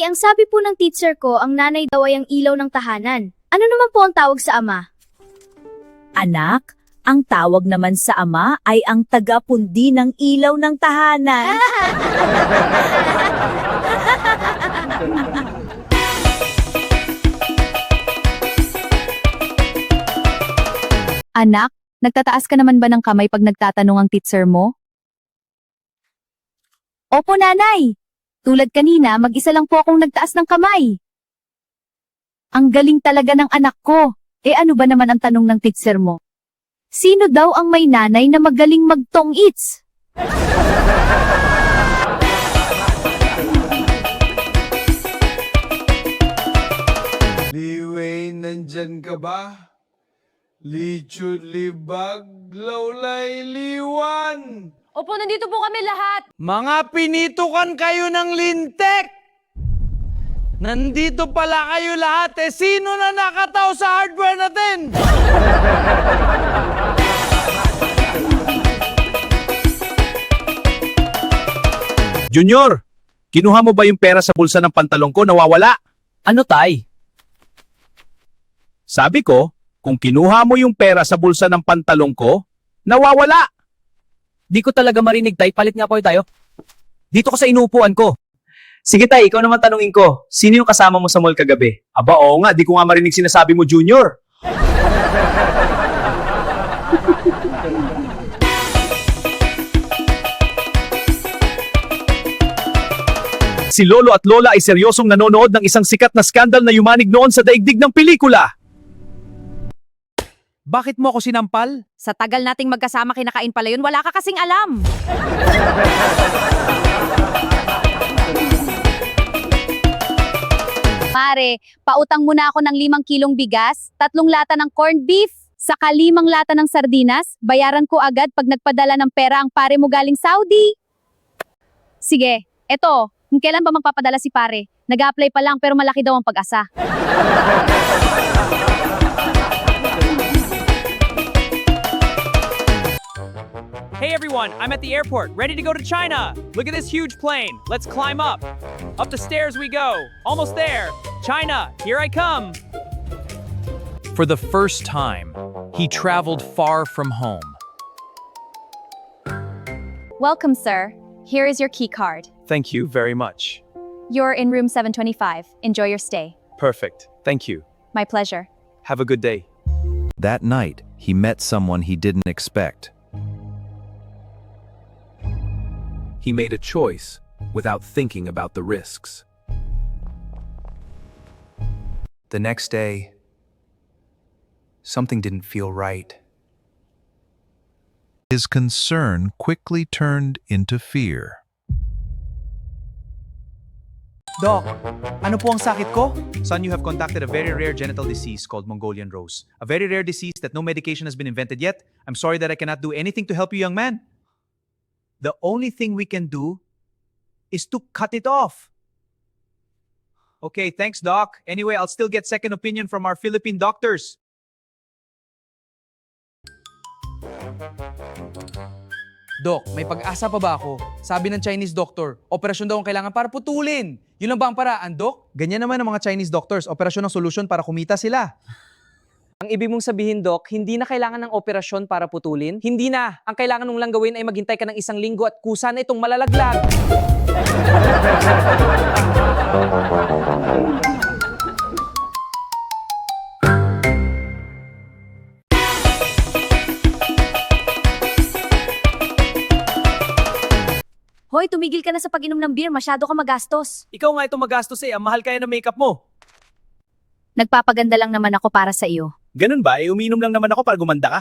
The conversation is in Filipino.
Nanay, ang sabi po ng teacher ko, ang nanay daw ay ang ilaw ng tahanan. Ano naman po ang tawag sa ama? Anak, ang tawag naman sa ama ay ang tagapundi ng ilaw ng tahanan. Anak, nagtataas ka naman ba ng kamay pag nagtatanong ang teacher mo? Opo, nanay. Tulad kanina, mag-isa lang po akong nagtaas ng kamay. Ang galing talaga ng anak ko. Ano ba naman ang tanong ng teacher mo? Sino daw ang may nanay na magaling magtong-its? Liway, nandyan ka ba? Lichud, libag, lawlay, liwan! Opo, nandito po kami lahat. Mga pinitukan kayo ng lintek! Nandito pala kayo lahat sino na nakataw sa hardware natin? Junior, kinuha mo ba yung pera sa bulsa ng pantalong ko nawawala? Ano, tay? Sabi ko, kung kinuha mo yung pera sa bulsa ng pantalong ko, nawawala. Di ko talaga marinig, tay. Palit nga po tayo. Dito ka sa inuupuan ko. Sige, tay. Ikaw naman tanungin ko. Sino yung kasama mo sa mall kagabi? Aba, oo nga, di ko nga marinig sinasabi mo, Junior. Si Lolo at Lola ay seryosong nanonood ng isang sikat na skandal na yumanig noon sa daigdig ng pelikula. Bakit mo ako sinampal? Sa tagal nating magkasama kinakain pala yun, wala ka kasing alam. Pare, pautang muna ako ng 5 kilong bigas, 3 lata ng corned beef, saka 5 lata ng sardinas, bayaran ko agad pag nagpadala ng pera ang pare mo galing Saudi. Sige, eto, kailan ba magpapadala si pare? Nag-a-apply pa lang pero malaki daw ang pag-asa. Hey everyone, I'm at the airport, ready to go to China. Look at this huge plane. Let's climb up. Up the stairs we go. Almost there. China, here I come. For the first time, he traveled far from home. Welcome, sir. Here is your key card. Thank you very much. You're in room 725. Enjoy your stay. Perfect. Thank you. My pleasure. Have a good day. That night, he met someone he didn't expect. He made a choice without thinking about the risks. The next day, something didn't feel right. His concern quickly turned into fear. Doc, ano po ang sakit ko? Son, you have contracted a very rare genital disease called Mongolian rose. A very rare disease that no medication has been invented yet. I'm sorry that I cannot do anything to help you, young man. The only thing we can do is to cut it off. Okay, thanks, Doc. Anyway, I'll still get second opinion from our Philippine doctors. Doc, may pag-asa pa ba ako? Sabi ng Chinese doctor, operasyon daw ang kailangan para putulin. Yun lang ba ang paraan, Doc? Ganyan naman ang mga Chinese doctors. Operasyon ang solusyon para kumita sila. Ang ibig mong sabihin, Doc, hindi na kailangan ng operasyon para putulin? Hindi na. Ang kailangan mong lang gawin ay maghintay ka ng 1 linggo at kusa na itong malalaglag. Hoy, tumigil ka na sa pag-inom ng beer, masyado ka magastos. Ikaw nga itong magastos ang mahal kaya ng makeup mo. Nagpapaganda lang naman ako para sa iyo. Ganun ba? Umiinom lang naman ako para gumanda ka.